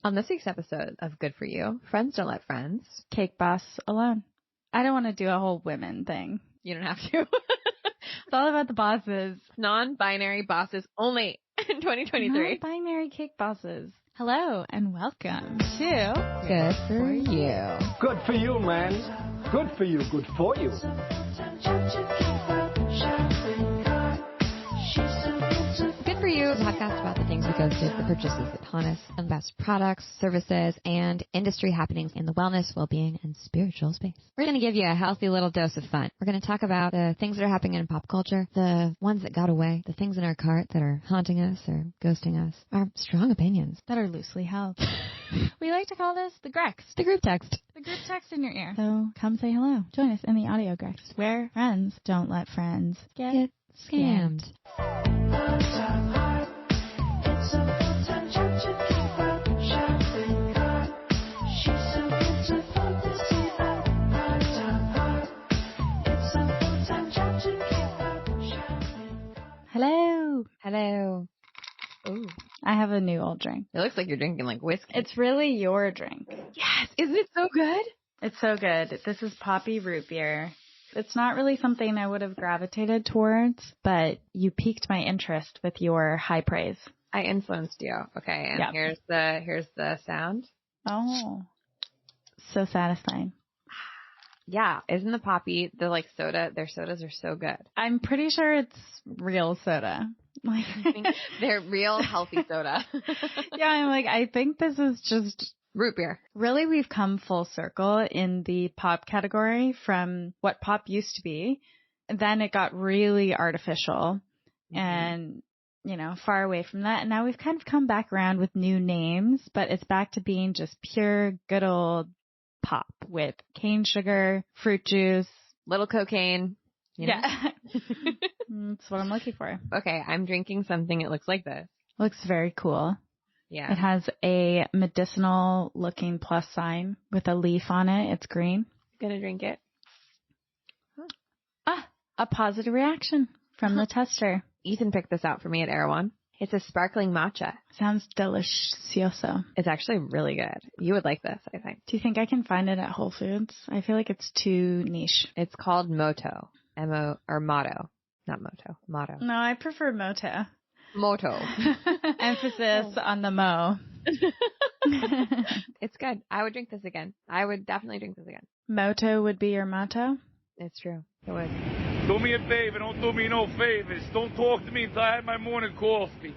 On this week's episode of Good For You, Friends Don't Let Friends. Cake boss alone. I don't want to do a whole women thing. You don't have to. It's all about the bosses. Non-binary bosses only in 2023. Non-binary cake bosses. Hello and welcome to Good For You. Good for you, man. Good for you. Good for you. Good For You, a podcast about the things we ghosted, the purchases that haunt us, and the best products, services, and industry happenings in the wellness, well-being, and spiritual space. We're going to give you a healthy little dose of fun. We're going to talk about the things that are happening in pop culture, the ones that got away, the things in our cart that are haunting us or ghosting us, our strong opinions that are loosely held. We like to call this the Grex. The group text. The group text in your ear. So come say hello. Join us in the audio Grex, where friends don't let friends get scammed. Hello. Hello. Ooh. I have a new old drink. It looks like you're drinking like whiskey. It's really your drink. Yes. Isn't it so good? It's so good. This is poppy root beer. It's not really something I would have gravitated towards, but you piqued my interest with your high praise. I influenced you. Okay. And Yep. here's the sound. Oh, so satisfying. Yeah. Isn't the poppy, the like soda, their sodas are so good. I'm pretty sure it's real soda. Like they're real healthy soda. Yeah, I'm like, I think this is just root beer. Really, we've come full circle in the pop category from what pop used to be. Then it got really artificial and, you know, far away from that. And now we've kind of come back around with new names, but it's back to being just pure good old pop with cane sugar, fruit juice, little cocaine. You know? Yeah. That's what I'm looking for. Okay, I'm drinking something. It looks like this. Looks very cool. Yeah. It has a medicinal looking plus sign with a leaf on it. It's green. Gonna drink it. A positive reaction from the tester. Ethan picked this out for me at Erewhon. It's a sparkling matcha. Sounds delicioso. It's actually really good. You would like this, I think. Do you think I can find it at Whole Foods? I feel like it's too niche. It's called Moto. Or Motto. Not Moto. Motto. No, I prefer Moto. Moto. Emphasis on the mo. It's good. I would drink this again. I would definitely drink this again. Moto would be your motto? It's true. It would. Do me a favor. Don't do me no favors. Don't talk to me until I have my morning coffee.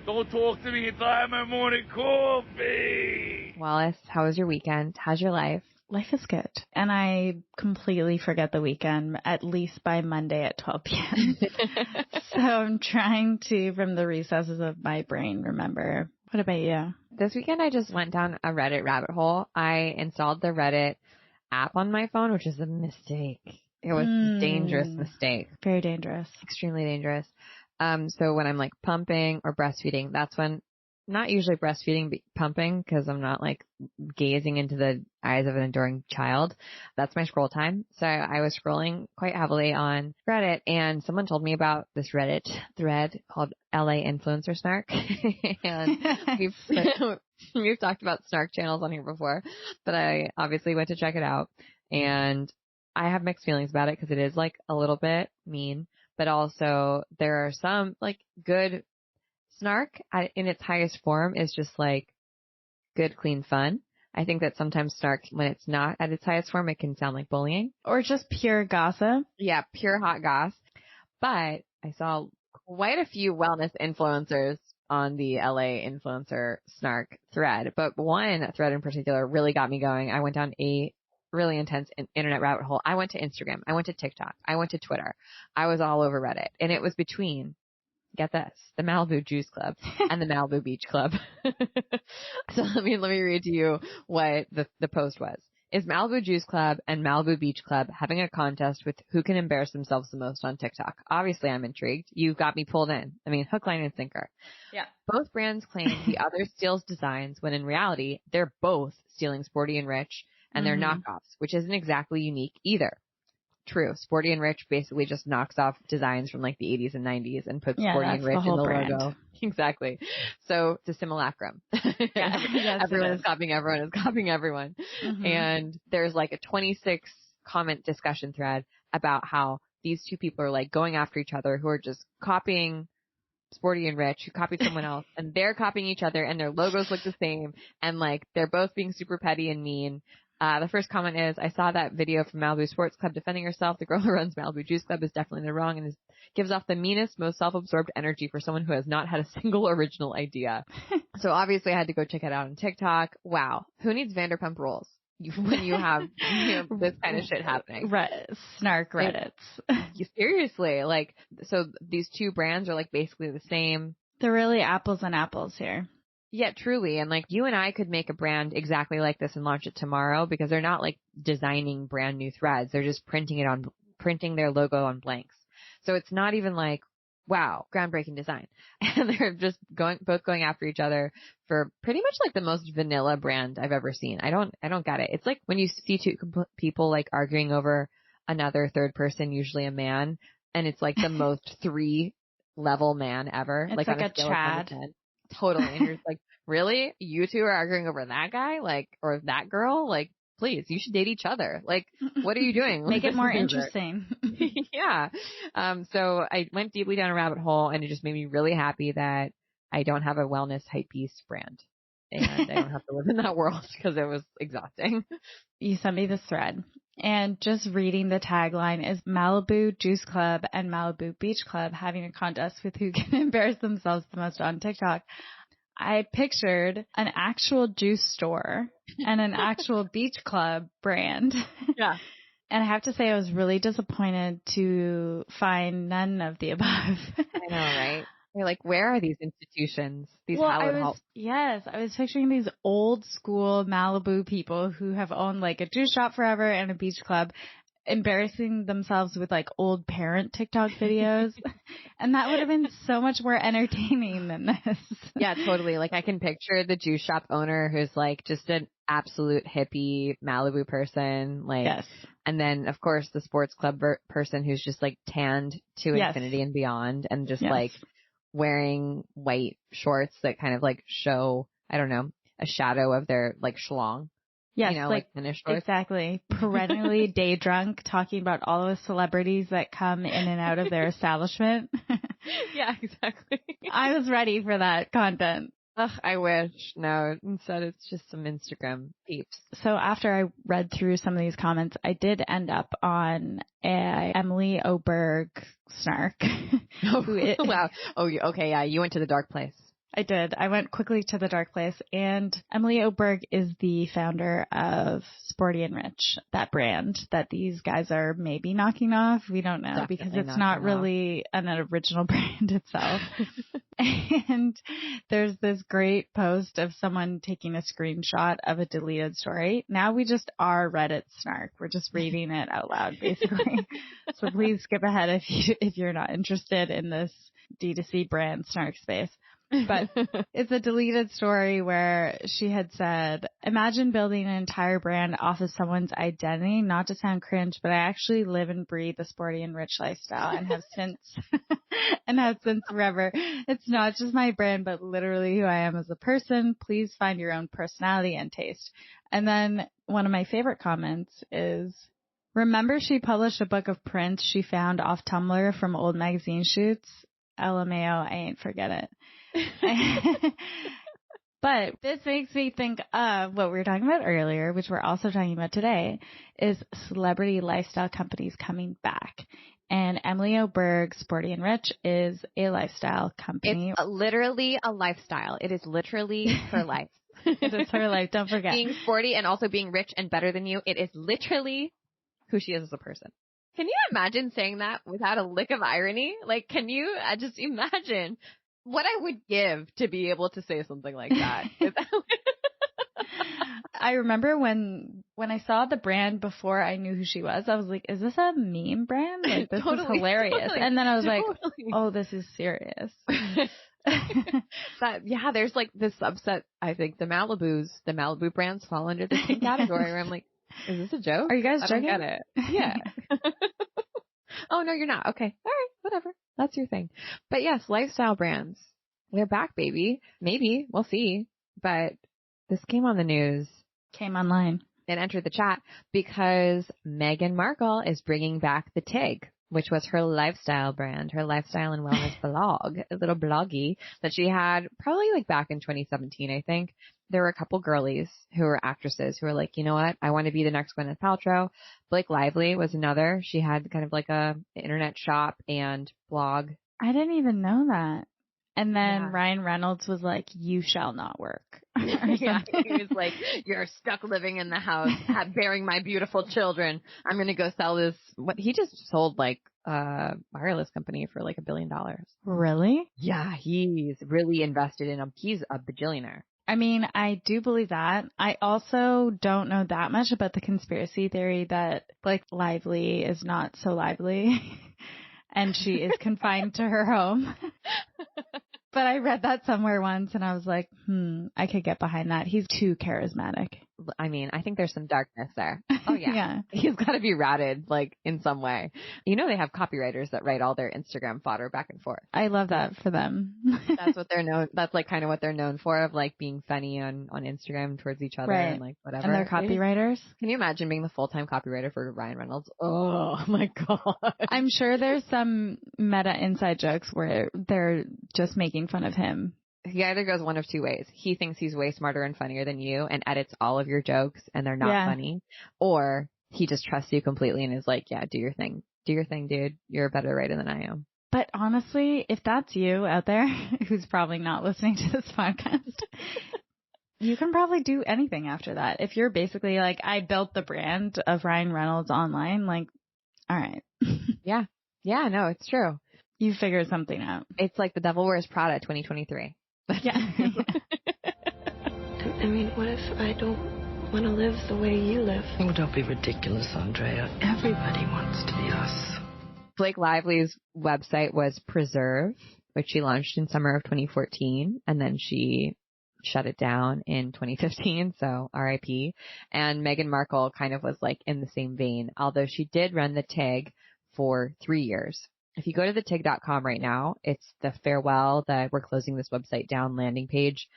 Don't talk to me until I have my morning coffee. Wallace, how was your weekend? How's your life? Life is good. And I completely forget the weekend, at least by Monday at 12 p.m. So I'm trying to, from the recesses of my brain, remember. What about you? This weekend, I just went down a Reddit rabbit hole. I installed the Reddit app on my phone, which is a mistake. It was a dangerous mistake. Very dangerous. Extremely dangerous. So when I'm like pumping or breastfeeding, that's when, not usually breastfeeding, but pumping, because I'm not like gazing into the eyes of an adoring child. That's my scroll time. So I was scrolling quite heavily on Reddit, and someone told me about this Reddit thread called LA Influencer Snark. And we've talked about snark channels on here before, but I obviously went to check it out, and I have mixed feelings about it because it is like a little bit mean, but also there are some like good snark in its highest form is just like good, clean fun. I think that sometimes snark, when it's not at its highest form, it can sound like bullying. Or just pure gossip. Yeah, pure hot goss. But I saw quite a few wellness influencers on the LA influencer snark thread. But one thread in particular really got me going. I went down a really intense internet rabbit hole. I went to Instagram. I went to TikTok. I went to Twitter. I was all over Reddit. And it was between, get this, the Malibu Juice Club and the Malibu Beach Club. So let me read to you what the post was. Is Malibu Juice Club and Malibu Beach Club having a contest with who can embarrass themselves the most on TikTok? Obviously, I'm intrigued. You've got me pulled in. I mean, hook, line, and sinker. Yeah. Both brands claim the other steals designs when in reality, they're both stealing sporty and rich, and they're knockoffs, which isn't exactly unique either. true. Sporty and Rich basically just knocks off designs from like the 80s and 90s and puts Sporty and Rich in the brand. logo. Exactly. So it's a simulacrum. Yeah. Yes, everyone is copying everyone is copying everyone. Mm-hmm. And there's like a 26 comment discussion thread about how these two people are like going after each other who are just copying Sporty and Rich, who copied someone else, and they're copying each other, and their logos look the same, and like they're both being super petty and mean. The first comment is, I saw that video from Malibu Sports Club defending herself. The girl who runs Malibu Juice Club is definitely in the wrong and gives off the meanest, most self-absorbed energy for someone who has not had a single original idea. So obviously I had to go check it out on TikTok. Wow. Who needs Vanderpump Rules when you have this kind of shit happening? Snark Reddits. Seriously. Like, so these two brands are like basically the same. They're really apples and apples here. Yeah, truly. And like you and I could make a brand exactly like this and launch it tomorrow because they're not like designing brand new threads. They're just printing their logo on blanks. So it's not even like, wow, groundbreaking design. And they're just both going after each other for pretty much like the most vanilla brand I've ever seen. I don't get it. It's like when you see two people like arguing over another third person, usually a man, and it's like the most 3-level man ever. It's like on a Chad. Totally. And you're like, really? You two are arguing over that guy? Like, or that girl? Like, please, you should date each other. Like, what are you doing? Make it more interesting. Yeah. So I went deeply down a rabbit hole and it just made me really happy that I don't have a wellness hypebeast brand and I don't have to live in that world because it was exhausting. You sent me this thread. And just reading the tagline is Malibu Juice Club and Malibu Beach Club having a contest with who can embarrass themselves the most on TikTok. I pictured an actual juice store and an actual beach club brand. Yeah. And I have to say I was really disappointed to find none of the above. I know, right? You're like, where are these institutions? These Howard Yes, I was picturing these old school Malibu people who have owned like a juice shop forever and a beach club, embarrassing themselves with like old parent TikTok videos. And that would have been so much more entertaining than this. Yeah, totally. Like I can picture the juice shop owner who's like just an absolute hippie Malibu person. Like, yes. And then of course the sports club person who's just like tanned to infinity and beyond and just like wearing white shorts that kind of like show, I don't know, a shadow of their like schlong. Yes, you know, like tennis shorts. Exactly. Perennially day drunk, talking about all the celebrities that come in and out of their establishment. Yeah, exactly. I was ready for that content. Ugh, I wish. No, instead it's just some Instagram peeps. So after I read through some of these comments, I did end up on a Emily Oberg snark. Wow. Oh, okay. Yeah, you went to the dark place. I did. I went quickly to the dark place, and Emily Oberg is the founder of Sporty and Rich, that brand that these guys are maybe knocking off. We don't know because it's not really an original brand itself. And there's this great post of someone taking a screenshot of a deleted story. Now we just are Reddit snark. We're just reading it out loud, basically. So please skip ahead if you're not interested in this D2C brand snark space. But it's a deleted story where she had said, imagine building an entire brand off of someone's identity, not to sound cringe, but I actually live and breathe the Sporty and Rich lifestyle and have since forever. It's not just my brand, but literally who I am as a person. Please find your own personality and taste. And then one of my favorite comments is, remember she published a book of prints she found off Tumblr from old magazine shoots? LMAO, I ain't forget it. But this makes me think of what we were talking about earlier, which we're also talking about today, is celebrity lifestyle companies coming back. And Emily Oberg, Sporty and Rich, is a lifestyle company. It's literally a lifestyle. It is literally her life. It is her life. Don't forget. Being sporty and also being rich and better than you, it is literally who she is as a person. Can you imagine saying that without a lick of irony? Like, can you just imagine what I would give to be able to say something like that? I remember when I saw the brand before I knew who she was, I was like, is this a meme brand? Like, this is hilarious. Totally, and then I was like, oh, this is serious. There's like this subset. I think the Malibu brands fall under the same category where I'm like, is this a joke? Are you guys joking? I don't get it. Yeah. Oh, no, you're not. Okay. All right. Whatever. That's your thing. But yes, lifestyle brands. They're back, baby. Maybe. We'll see. But this came on the news. Came online. And entered the chat because Meghan Markle is bringing back the TIG, which was her lifestyle brand, her lifestyle and wellness blog, a little bloggy that she had probably like back in 2017, I think. There were a couple girlies who were actresses who were like, you know what? I want to be the next Gwyneth Paltrow. Blake Lively was another. She had kind of like a internet shop and blog. I didn't even know that. And then Ryan Reynolds was like, you shall not work. Yeah, he was like, you're stuck living in the house, bearing my beautiful children. I'm going to go sell this. What he just sold like a wireless company for like $1 billion. Really? Yeah, he's really invested in he's a bajillionaire. I mean, I do believe that. I also don't know that much about the conspiracy theory that Blake Lively is not so lively and she is confined to her home. But I read that somewhere once and I was like, I could get behind that. He's too charismatic. I mean, I think there's some darkness there. Oh yeah. Yeah. He's got to be ratted like in some way. You know, they have copywriters that write all their Instagram fodder back and forth. I love that for them. That's what they're known. That's like kind of what they're known for, of like being funny on Instagram towards each other and like whatever. And they're copywriters. Can you imagine being the full-time copywriter for Ryan Reynolds? Oh my God. I'm sure there's some meta inside jokes where they're just making fun of him. He either goes one of two ways. He thinks he's way smarter and funnier than you and edits all of your jokes and they're not funny. Or he just trusts you completely and is like, yeah, do your thing. Do your thing, dude. You're a better writer than I am. But honestly, if that's you out there who's probably not listening to this podcast, you can probably do anything after that. If you're basically like, I built the brand of Ryan Reynolds online, like, all right. Yeah. Yeah, no, it's true. You figure something out. It's like the Devil Wears Prada 2023. Yeah. I mean, what if I don't want to live the way you live? Oh, don't be ridiculous, Andrea. Everybody wants to be us. Blake Lively's website was Preserve, which she launched in summer of 2014, and then she shut it down in 2015, so RIP. And Meghan Markle kind of was like in the same vein, although she did run the TIG for 3 years. If you go to the TIG.com right now, it's the farewell that we're closing this website down landing page,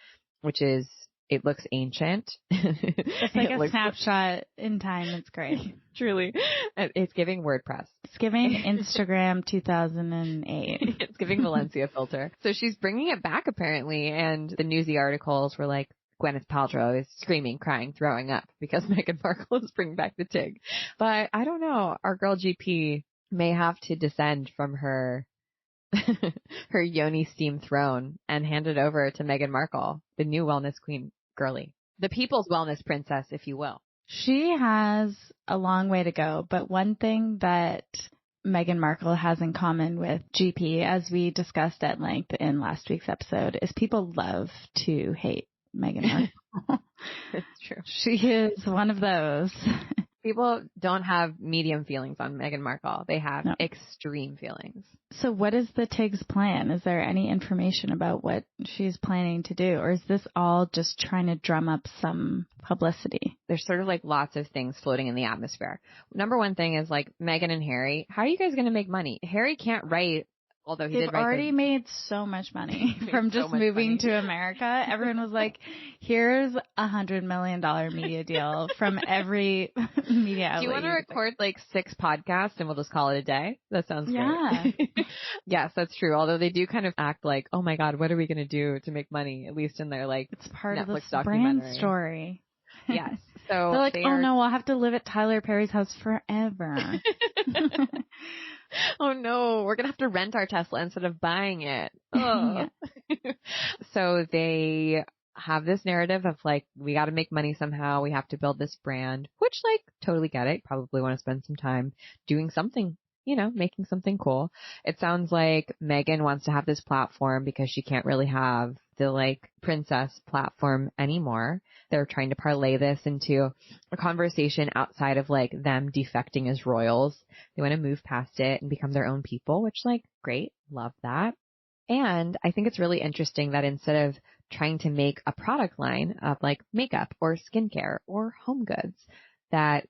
which is, it looks ancient. It's like a snapshot in time. It's great. Truly. It's giving WordPress. It's giving Instagram 2008. It's giving Valencia filter. So she's bringing it back apparently. And the newsy articles were like, Gwyneth Paltrow is screaming, crying, throwing up because Meghan Markle is bringing back the TIG. But I don't know. Our girl GP may have to descend from her her yoni steam throne and hand it over to Meghan Markle, the new wellness queen girly, the people's wellness princess, if you will. She has a long way to go, but one thing that Meghan Markle has in common with GP, as we discussed at length in last week's episode, is people love to hate Meghan Markle. It's true. She is one of those. People don't have medium feelings on Meghan Markle. They have extreme feelings. So what is the TIG's plan? Is there any information about what she's planning to do? Or is this all just trying to drum up some publicity? There's sort of like lots of things floating in the atmosphere. Number one thing is like Meghan and Harry. How are you guys going to make money? Harry can't write. Although they've already made so much money from just moving to America. Everyone was like, here's $100 million media deal from every media outlet. Do you want to record like 6 podcasts and we'll just call it a day? That sounds great. Yes, that's true. Although they do kind of act like, oh my God, what are we going to do to make money? At least in their like it's part Netflix of this documentary. Brand story. Yes. So they're like, oh no, I'll have to live at Tyler Perry's house forever. Oh no, we're going to have to rent our Tesla instead of buying it. Oh. So they have this narrative of like, we got to make money somehow. We have to build this brand, which like totally get it. Probably want to spend some time doing something, you know, making something cool. It sounds like Meghan wants to have this platform because she can't really have the like princess platform anymore. They're trying to parlay this into a conversation outside of like them defecting as royals. They want to move past it and become their own people, which like great. Love that. And I think it's really interesting that instead of trying to make a product line of like makeup or skincare or home goods, that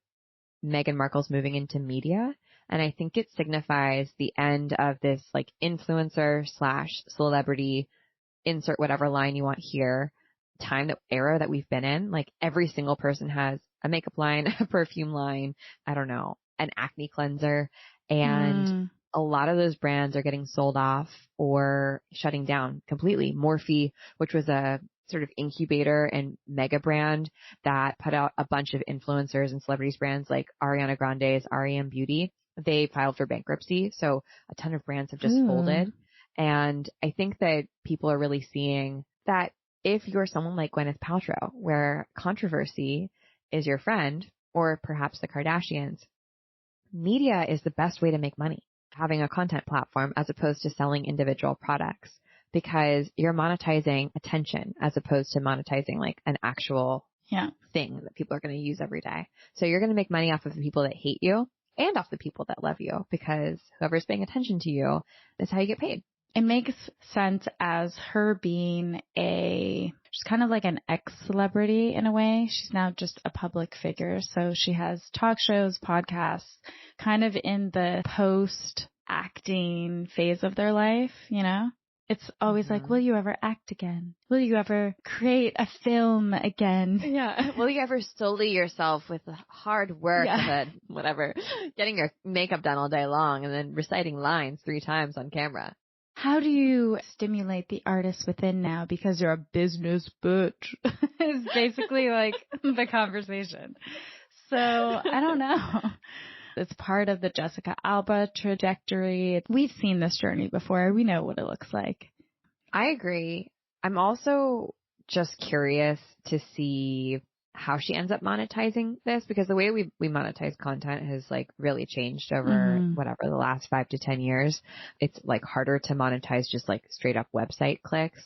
Meghan Markle's moving into media And I think it signifies the end of this like influencer / celebrity, insert whatever line you want here, era that we've been in. Like every single person has a makeup line, a perfume line, I don't know, an acne cleanser. And a lot of those brands are getting sold off or shutting down completely. Morphe, which was a sort of incubator and mega brand that put out a bunch of influencers and celebrities brands like Ariana Grande's REM Beauty, they filed for bankruptcy. So a ton of brands have just folded. And I think that people are really seeing that if you're someone like Gwyneth Paltrow, where controversy is your friend, or perhaps the Kardashians, media is the best way to make money, having a content platform as opposed to selling individual products, because you're monetizing attention as opposed to monetizing like an actual thing that people are going to use every day. So you're going to make money off of the people that hate you and off the people that love you, because whoever's paying attention to you is how you get paid. It makes sense as her being she's kind of like an ex-celebrity in a way. She's now just a public figure. So she has talk shows, podcasts, kind of in the post-acting phase of their life, you know? It's always like, will you ever act again? Will you ever create a film again? Yeah. Will you ever sully yourself with the hard work of getting your makeup done all day long and then reciting lines 3 times on camera? How do you stimulate the artist within now because you're a business bitch? Is basically like the conversation. So I don't know. It's part of the Jessica Alba trajectory. We've seen this journey before. We know what it looks like. I agree. I'm also just curious to see how she ends up monetizing this, because the way we monetize content has like really changed over the last 5 to 10 years. It's like harder to monetize just like straight up website clicks.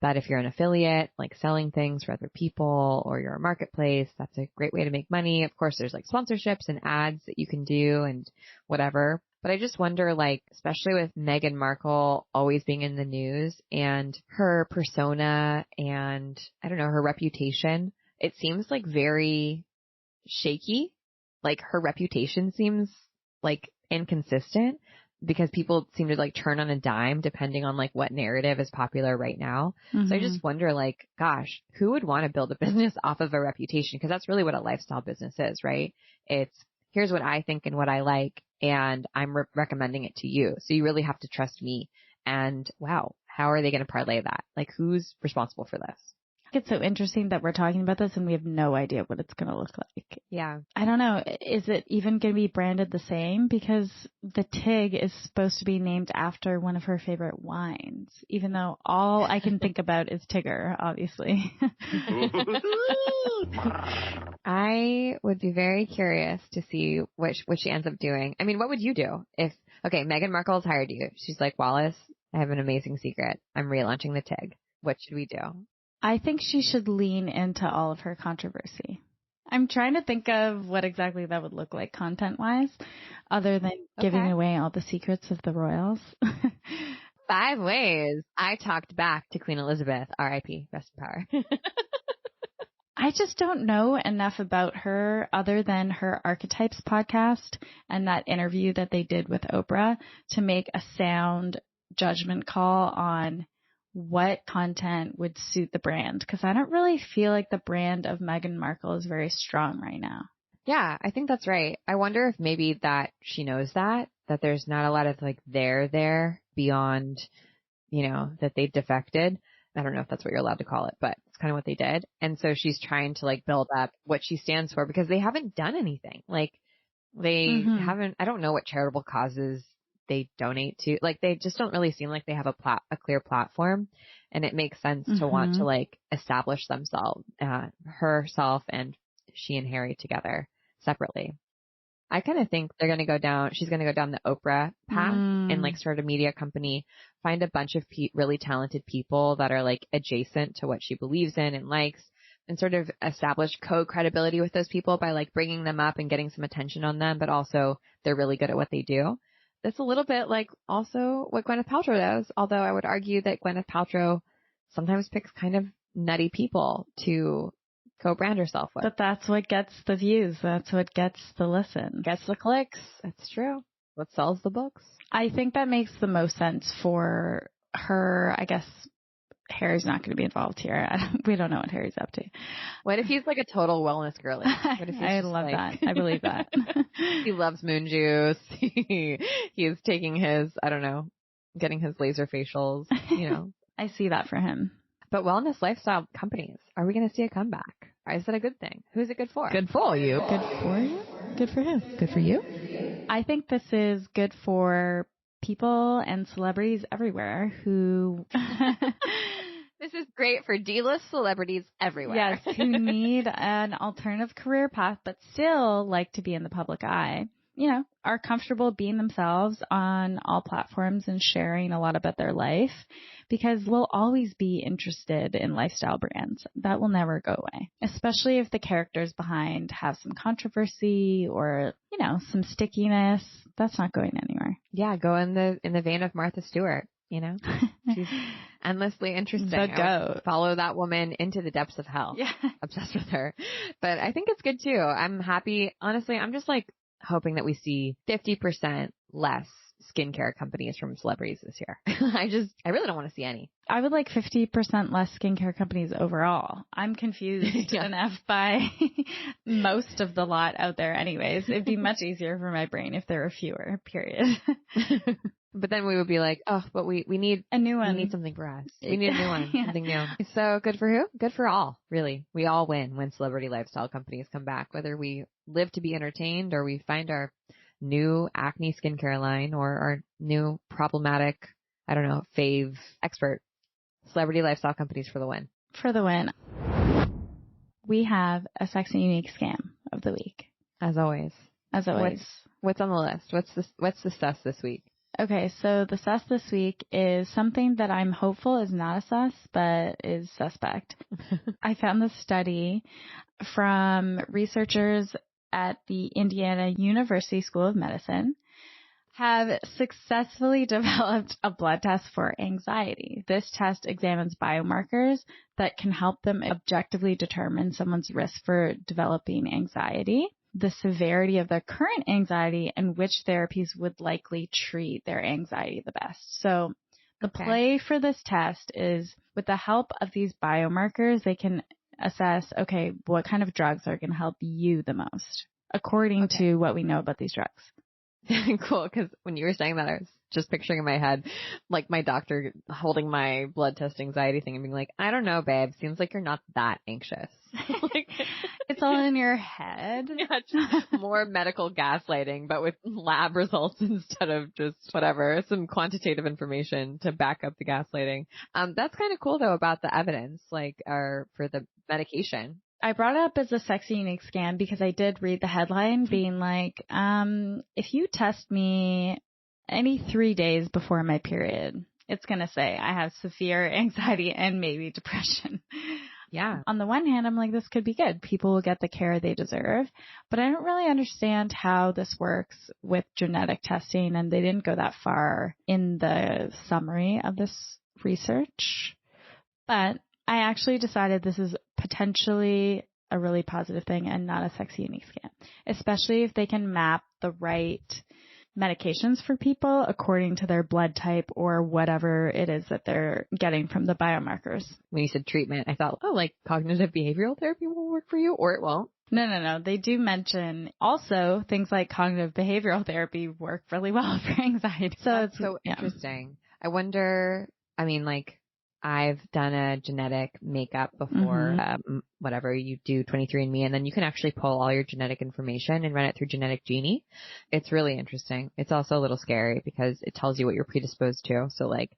But if you're an affiliate, like selling things for other people, or you're a marketplace, that's a great way to make money. Of course, there's like sponsorships and ads that you can do and whatever. But I just wonder, like, especially with Meghan Markle always being in the news and her persona and, I don't know, her reputation, it seems like very shaky. Like her reputation seems like inconsistent, because people seem to like turn on a dime depending on like what narrative is popular right now. So I just wonder, like, gosh, who would want to build a business off of a reputation? Because that's really what a lifestyle business is, right? It's here's what I think and what I like, and I'm recommending it to you. So you really have to trust me. And wow, how are they going to parlay that? Like, who's responsible for this? It's so interesting that we're talking about this and we have no idea what it's going to look like. Yeah. I don't know. Is it even going to be branded the same? Because the TIG is supposed to be named after one of her favorite wines, even though all I can think about is Tigger, obviously. I would be very curious to see what she ends up doing. I mean, what would you do if, Meghan Markle's hired you. She's like, Wallace, I have an amazing secret. I'm relaunching the TIG. What should we do? I think she should lean into all of her controversy. I'm trying to think of what exactly that would look like content-wise, other than giving away all the secrets of the royals. 5 ways I talked back to Queen Elizabeth, R.I.P., rest in power. I just don't know enough about her other than her Archetypes podcast and that interview that they did with Oprah to make a sound judgment call on what content would suit the brand, because I don't really feel like the brand of Meghan Markle is very strong right now. Yeah, I think that's right. I wonder if maybe that she knows that there's not a lot of like there beyond, that they defected. I don't know if that's what you're allowed to call it, but it's kind of what they did. And so she's trying to like build up what she stands for, because they haven't done anything. Like they haven't, I don't know what charitable causes they donate to. Like they just don't really seem like they have a clear platform, and it makes sense to want to like establish themselves, herself and she and Harry together separately. I kind of think she's going to go down the Oprah path and like start a media company, find a bunch of really talented people that are like adjacent to what she believes in and likes, and sort of establish co-credibility with those people by like bringing them up and getting some attention on them, but also they're really good at what they do. That's a little bit like also what Gwyneth Paltrow does, although I would argue that Gwyneth Paltrow sometimes picks kind of nutty people to co-brand herself with. But that's what gets the views. That's what gets the listen. Gets the clicks. That's true. what sells the books. I think that makes the most sense for her. I guess Harry's not going to be involved here. We don't know what Harry's up to. What if he's like a total wellness girly? What if he's I just love like, that. I believe that. he loves moon juice. He's taking his, I don't know, getting his laser facials, you know. I see that for him. But wellness lifestyle companies, are we going to see a comeback? Or is it a good thing? Who's it good for? Good for you. Good for you? Good for him. Good for you? I think this is good for people and celebrities everywhere who... This is great for D-list celebrities everywhere. Yes, who need an alternative career path but still like to be in the public eye. You know, are comfortable being themselves on all platforms and sharing a lot about their life, because we'll always be interested in lifestyle brands. That will never go away, especially if the characters behind have some controversy or, you know, some stickiness. That's not going anywhere. Yeah, go in the vein of Martha Stewart, you know. She's endlessly interesting. The goat. Follow that woman into the depths of hell. Yeah. Obsessed with her. But I think it's good too. I'm happy. Honestly, I'm just like hoping that we see 50% less skincare companies from celebrities this year. I really don't want to see any. I would like 50% less skincare companies overall. I'm confused enough by most of the lot out there anyways. It'd be much easier for my brain if there were fewer, period. But then we would be like, oh, but we need a new one. We need something for us. We need a new one, something new. So good for who? Good for all, really. We all win when celebrity lifestyle companies come back, whether we live to be entertained or we find our new acne skincare line or our new problematic, I don't know, fave expert. Celebrity lifestyle companies for the win. For the win. We have a sexy unique scam of the week. As always. As always. What's on the list? What's the sus this week? Okay, so the sus this week is something that I'm hopeful is not a sus, but is suspect. I found this study from researchers at the Indiana University School of Medicine have successfully developed a blood test for anxiety. This test examines biomarkers that can help them objectively determine someone's risk for developing anxiety, the severity of their current anxiety, and which therapies would likely treat their anxiety the best. So the play for this test is with the help of these biomarkers, they can assess, okay, what kind of drugs are going to help you the most according to what we know about these drugs. Cool, because when you were saying that, I was just picturing in my head, like my doctor holding my blood test anxiety thing and being like, I don't know, babe, seems like you're not that anxious. Like, it's all in your head. Yeah, just more medical gaslighting, but with lab results instead of just whatever, some quantitative information to back up the gaslighting. That's kind of cool though about the evidence, like, for the medication. I brought it up as a sexy unique scam because I did read the headline being like, if you test me any 3 days before my period, it's going to say I have severe anxiety and maybe depression. Yeah. On the one hand, I'm like, this could be good. People will get the care they deserve. But I don't really understand how this works with genetic testing, and they didn't go that far in the summary of this research. But I actually decided this is potentially a really positive thing and not a sexy unique scam, especially if they can map the right medications for people according to their blood type or whatever it is that they're getting from the biomarkers. When you said treatment, I thought, oh, like cognitive behavioral therapy will work for you, or it won't. No. They do mention also things like cognitive behavioral therapy work really well for anxiety. So that's so interesting. I wonder, I mean, like, I've done a genetic makeup before, whatever, you do 23andMe, and then you can actually pull all your genetic information and run it through Genetic Genie. It's really interesting. It's also a little scary because it tells you what you're predisposed to. So like,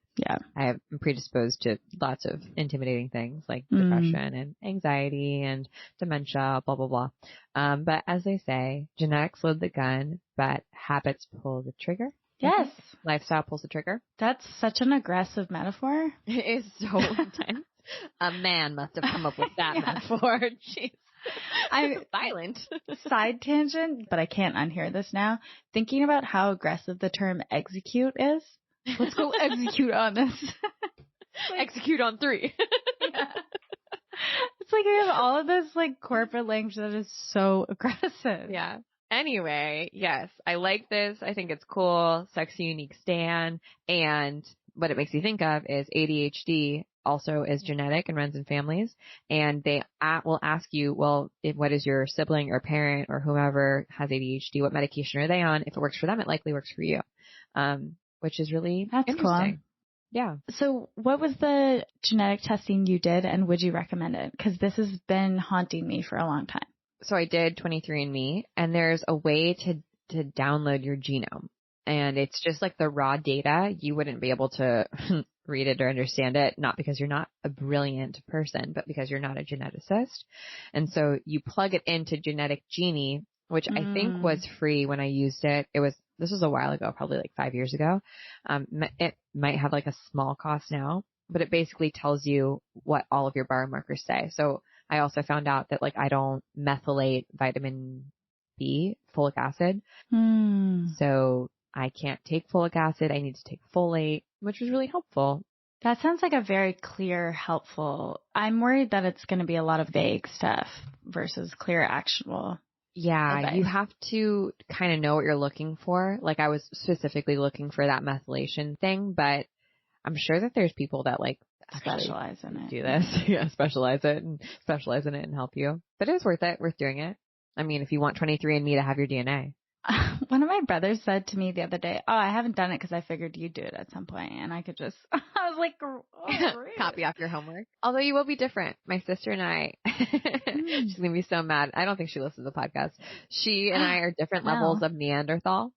I'm predisposed to lots of intimidating things like depression and anxiety and dementia, blah, blah, blah. But as they say, genetics load the gun, but habits pull the trigger. Yes. Lifestyle pulls the trigger. That's such an aggressive metaphor. It is so intense. A man must have come up with that metaphor. Jeez. I'm violent. Side tangent, but I can't unhear this now. Thinking about how aggressive the term execute is. Let's go execute on this. Execute on 3. Yeah. It's like we have all of this like corporate language that is so aggressive. Yeah. Anyway, yes, I like this. I think it's cool. Sexy, unique stan. And what it makes you think of is ADHD also is genetic and runs in families. And they will ask you, well, what is your sibling or parent or whomever has ADHD? What medication are they on? If it works for them, it likely works for you. Which is really interesting. Cool. Yeah. So what was the genetic testing you did, and would you recommend it? Because this has been haunting me for a long time. So I did 23andMe, and there's a way to download your genome. And it's just like the raw data. You wouldn't be able to read it or understand it, not because you're not a brilliant person, but because you're not a geneticist. And so you plug it into Genetic Genie, which I think was free when I used it. This was a while ago, probably like 5 years ago. It might have like a small cost now, but it basically tells you what all of your biomarkers say. So I also found out that like I don't methylate vitamin B, folic acid. So I can't take folic acid. I need to take folate, which was really helpful. That sounds like a very clear, helpful. I'm worried that it's going to be a lot of vague stuff versus clear, actionable. Yeah, advice. You have to kind of know what you're looking for. Like I was specifically looking for that methylation thing, but I'm sure that there's people that like specialize in it. Do this. Yeah, specialize in it and help you. But it is worth doing it. I mean, if you want 23andMe to have your DNA. One of my brothers said to me the other day, I haven't done it because I figured you'd do it at some point, and I could just, I was like, copy off your homework. Although you will be different. My sister and I, she's going to be so mad. I don't think she listens to the podcast. She and I are different levels of Neanderthal.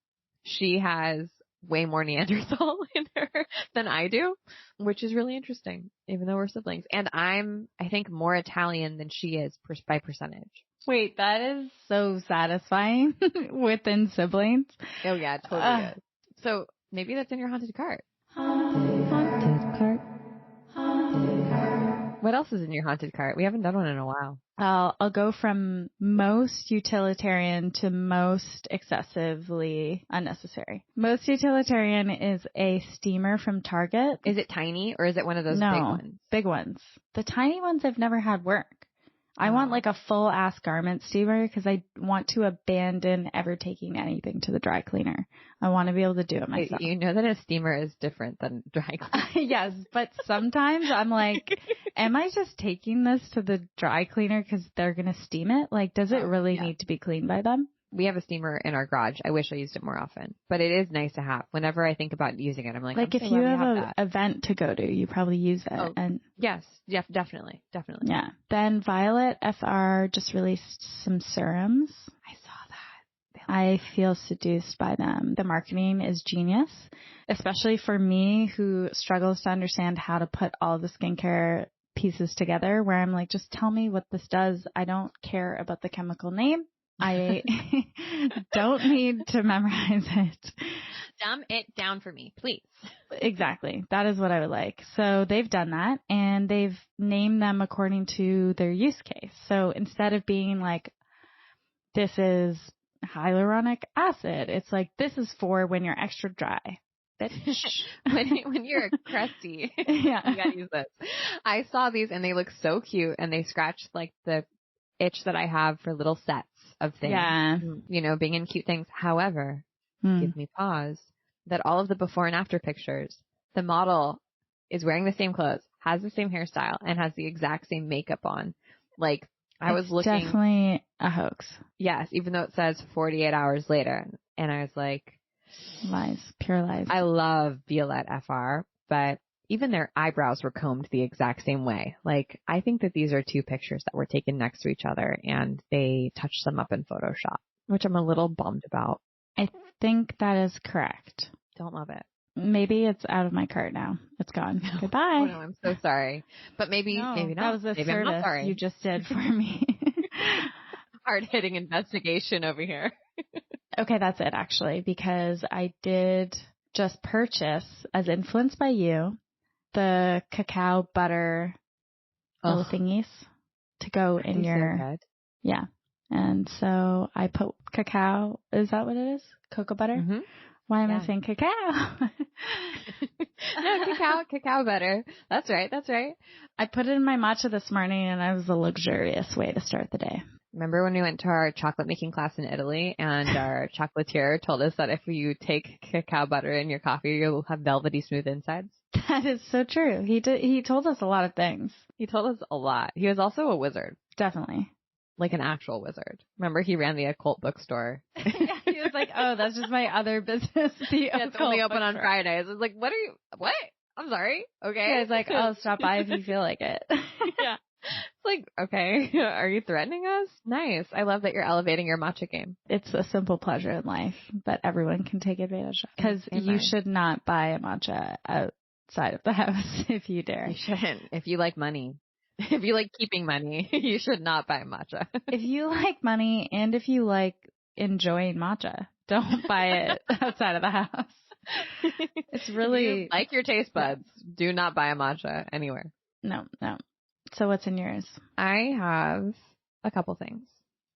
She has way more Neanderthal in her than I do, which is really interesting, even though we're siblings. And I'm, I think, more Italian than she is by percentage. Wait, that is so satisfying within siblings. Oh yeah, it totally is. So maybe that's in your haunted cart. Haunted cart. What else is in your haunted cart? We haven't done one in a while. I'll go from most utilitarian to most excessively unnecessary. Most utilitarian is a steamer from Target. Is it tiny or is it one of those big ones? Big ones. The tiny ones I've never had work. I want like a full ass garment steamer because I want to abandon ever taking anything to the dry cleaner. I want to be able to do it myself. You know that a steamer is different than dry cleaner. Yes, but sometimes I'm like, am I just taking this to the dry cleaner because they're going to steam it? Like, does it really need to be cleaned by them? We have a steamer in our garage. I wish I used it more often, but it is nice to have. Whenever I think about using it, I'm like if you have an event to go to, you probably use it. Oh, and yes, definitely. Yeah. Then Violet FR just released some serums. I saw that. I feel seduced by them. The marketing is genius, especially for me who struggles to understand how to put all the skincare pieces together, where I'm like, just tell me what this does. I don't care about the chemical name. I don't need to memorize it. Dumb it down for me, please. Exactly. That is what I would like. So they've done that, and they've named them according to their use case. So instead of being like, this is hyaluronic acid, it's like, this is for when you're extra dry. when you're crusty. Yeah. You gotta use this. I saw these and they look so cute, and they scratch like the itch that I have for little sets of things. Yeah. You know, being in cute things. However, give me pause that all of the before and after pictures, the model is wearing the same clothes, has the same hairstyle, and has the exact same makeup on. Like, I was looking. Definitely a hoax. Yes, even though it says 48 hours later. And I was like, lies, pure lies. I love Violet FR, but even their eyebrows were combed the exact same way. Like, I think that these are two pictures that were taken next to each other and they touched them up in Photoshop, which I'm a little bummed about. I think that is correct. Don't love it. Maybe it's out of my cart now. It's gone. Goodbye. Oh, no, I'm so sorry. But maybe not. That was a service you just did for me. Hard-hitting investigation over here. Okay, that's it actually, because I did just purchase, as influenced by you, the cacao butter little thingies to go in your, so yeah. And so I put cacao, is that what it is? Cocoa butter? Mm-hmm. Why am I saying cacao? No, cacao butter. That's right. I put it in my matcha this morning, and it was a luxurious way to start the day. Remember when we went to our chocolate making class in Italy and our chocolatier told us that if you take cacao butter in your coffee, you'll have velvety smooth insides? That is so true. He told us a lot of things. He told us a lot. He was also a wizard. Definitely. Like an actual wizard. Remember, he ran the occult bookstore. Yeah, he was like, oh, that's just my other business. It's only open on Fridays. I was like, what? I'm sorry. Okay. Yeah, he's like, oh, stop by if you feel like it. Yeah. It's like, okay, are you threatening us? Nice. I love that you're elevating your matcha game. It's a simple pleasure in life that everyone can take advantage of. Because you should not buy a matcha outside of the house if you dare. You shouldn't. If you like money. If you like keeping money, you should not buy matcha. If you like money and if you like enjoying matcha, don't buy it outside of the house. It's really... If you like your taste buds, do not buy a matcha anywhere. No. So what's in yours? I have a couple things.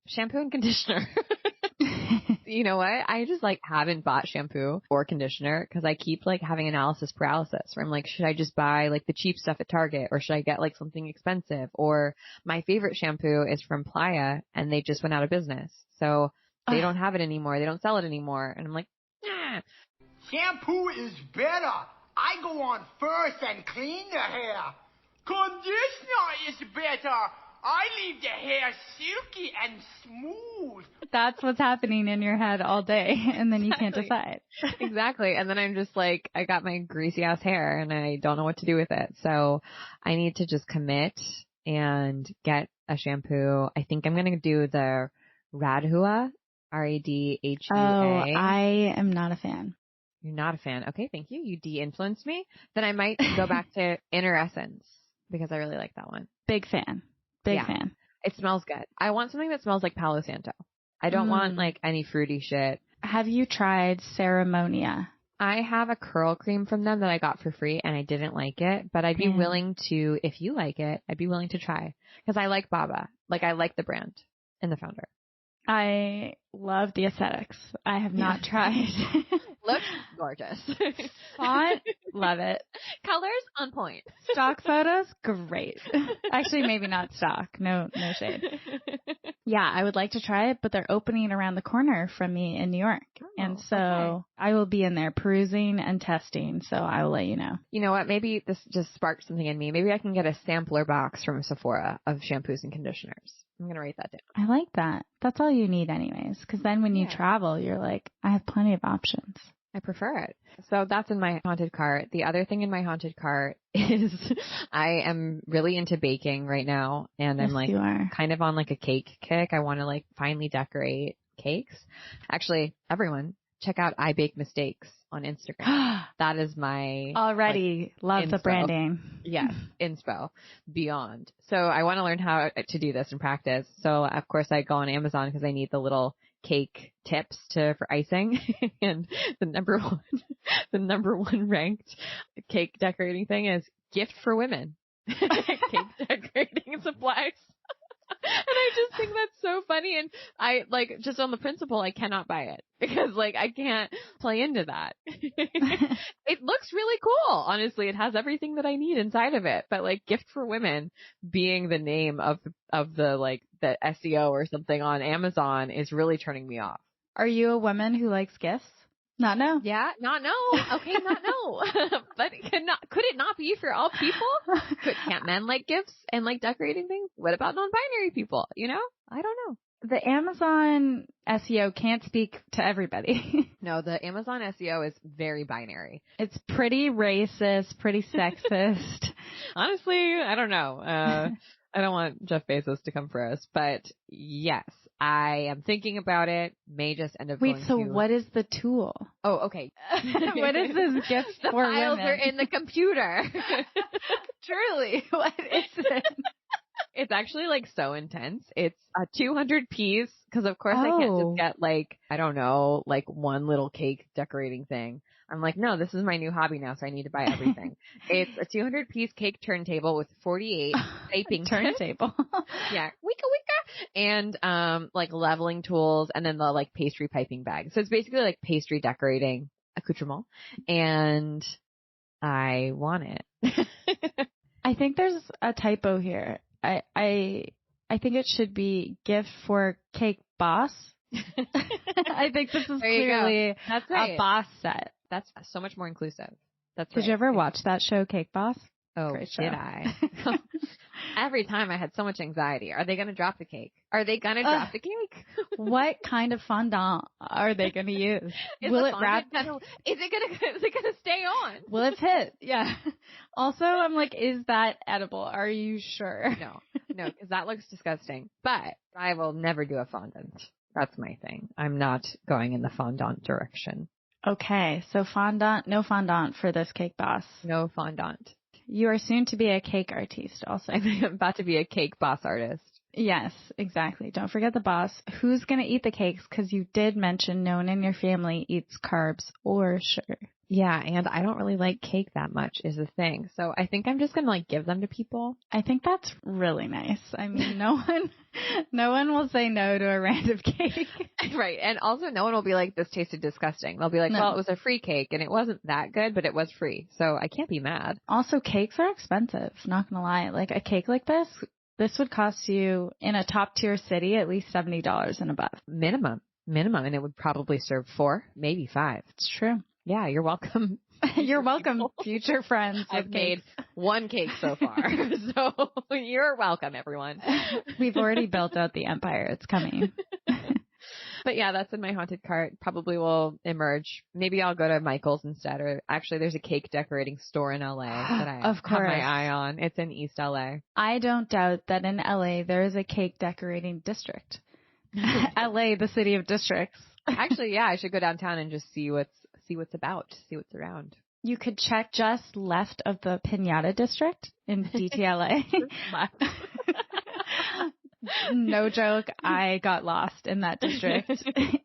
Shampoo and conditioner. You know what? I just haven't bought shampoo or conditioner because I keep having analysis paralysis where I'm like, should I just buy the cheap stuff at Target or should I get something expensive? Or my favorite shampoo is from Playa and they just went out of business. So they don't have it anymore. They don't sell it anymore. And I'm like, nah. Shampoo is better. I go on first and clean the hair. Conditioner is better. I leave the hair silky and smooth. That's what's happening in your head all day, and then you can't decide. Exactly. And then I'm just I got my greasy ass hair, and I don't know what to do with it. So I need to just commit and get a shampoo. I think I'm going to do the Radhua, Radhua. Oh, I am not a fan. You're not a fan. Okay, thank you. You de-influenced me. Then I might go back to Inner Essence because I really like that one. Big fan. Big fan. It smells good. I want something that smells like Palo Santo. I don't want any fruity shit. Have you tried Ceremonia? I have a curl cream from them that I got for free and I didn't like it, but I'd be willing to, if you like it, I'd be willing to try because I like Baba. I like the brand and the founder. I love the aesthetics. I have not tried. Looks gorgeous. Font, love it. Colors on point. Stock photos, great. Actually, maybe not stock. No shade. Yeah, I would like to try it, but they're opening around the corner from me in New York. And so I will be in there perusing and testing. So I will let you know. You know what? Maybe this just sparked something in me. Maybe I can get a sampler box from Sephora of shampoos and conditioners. I'm going to write that down. I like that. That's all you need anyways. Because then when you travel, you're like, I have plenty of options. I prefer it. So that's in my haunted cart. The other thing in my haunted cart is I am really into baking right now. And I'm you are. kind of on a cake kick. I want to finally decorate cakes. Actually, everyone check out I Bake Mistakes on Instagram. That is my already love inspo. The branding. Yes, inspo beyond. So I want to learn how to do this and practice. So of course I go on Amazon because I need the little cake tips for icing. And the number one ranked cake decorating thing is gift for women. Cake decorating supplies. And I just think that's so funny. And I just on the principle, I cannot buy it because I can't play into that. It looks really cool. Honestly, it has everything that I need inside of it. But gift for women being the name of the the SEO or something on Amazon is really turning me off. Are you a woman who likes gifts? Not no. Yeah, not no. Okay, not no. But could it not be for all people? Can't men like gifts and decorating things? What about non-binary people? I don't know. The Amazon SEO can't speak to everybody. No, the Amazon SEO is very binary. It's pretty racist, pretty sexist. Honestly, I don't know. I don't want Jeff Bezos to come for us, but yes, I am thinking about it. May just end up going so what is the tool? Oh, okay. What is this gift the for files women? are in the computer. Truly, what is it? It's actually so intense. It's a 200 piece because of course I can't just get I don't know, one little cake decorating thing. I'm like, no, this is my new hobby now, so I need to buy everything. It's a 200 piece cake turntable with 48 piping turntable. Yeah, wicka. And leveling tools and then the pastry piping bag. So it's basically pastry decorating accoutrement. And I want it. I think there's a typo here. I I think it should be gift for cake boss. I think this is clearly That's right. a boss set. That's so much more inclusive. That's Did you ever watch that show, Cake Boss? Oh, Great show. did I? Every time I had so much anxiety. Are they going to drop the cake? Are they going to drop the cake? What kind of fondant are they going to use? Will it wrap? Is it going to stay on? Will it fit? Yeah. Also, I'm like, is that edible? Are you sure? No, because that looks disgusting. But I will never do a fondant. That's my thing. I'm not going in the fondant direction. Okay, so fondant, no fondant for this Cake Boss. No fondant. You are soon to be a cake artiste also. I'm about to be a cake boss artist. Yes, exactly. Don't forget the boss. Who's going to eat the cakes? Because you did mention no one in your family eats carbs or sugar. Yeah, and I don't really like cake that much is the thing. So I think I'm just going to like give them to people. I think that's really nice. I mean, no one will say no to a random cake. Right. And also no one will be like, this tasted disgusting. They'll be like, well, it was a free cake and it wasn't that good, but it was free. So I can't be mad. Also, cakes are expensive. Not going to lie. Like a cake like this would cost you in a top tier city at least $70 and above. Minimum. And it would probably serve 4, maybe 5. It's true. Yeah, you're welcome. You're welcome, future friends. I've made 1 cake so far. So you're welcome, everyone. We've already built out the empire. It's coming. But yeah, that's in my haunted cart. Probably will emerge. Maybe I'll go to Michael's instead. Or actually, there's a cake decorating store in LA that I have my eye on. It's in East LA. I don't doubt that in LA there is a cake decorating district. LA, the city of districts. Actually, yeah, I should go downtown and just see what's about, see what's around. You could check just left of the Piñata district in DTLA. No joke, I got lost in that district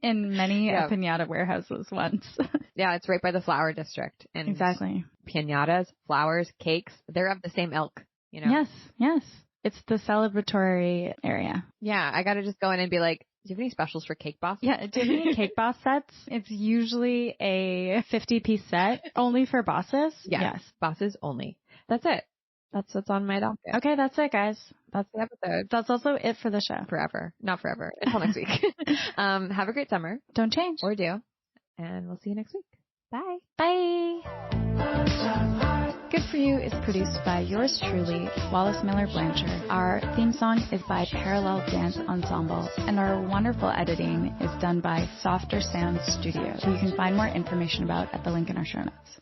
in many piñata warehouses once. Yeah, it's right by the flower district. And exactly. Piñatas, flowers, cakes, they're of the same ilk, you know? Yes. It's the celebratory area. Yeah, I got to just go in and be like, do you have any specials for Cake Boss? Yeah, do you have any Cake Boss sets? It's usually a 50-piece set, only for bosses. Yes, bosses only. That's it. That's what's on my docket. Okay, that's it, guys. That's the episode. That's also it for the show. Forever. Not forever. Until next week. Have a great summer. Don't change. Or do. And we'll see you next week. Bye. Bye. Good For You is produced by yours truly, Wallace Miller Blanchard. Our theme song is by Parallel Dance Ensemble, and our wonderful editing is done by Softer Sound Studio, who you can find more information about at the link in our show notes.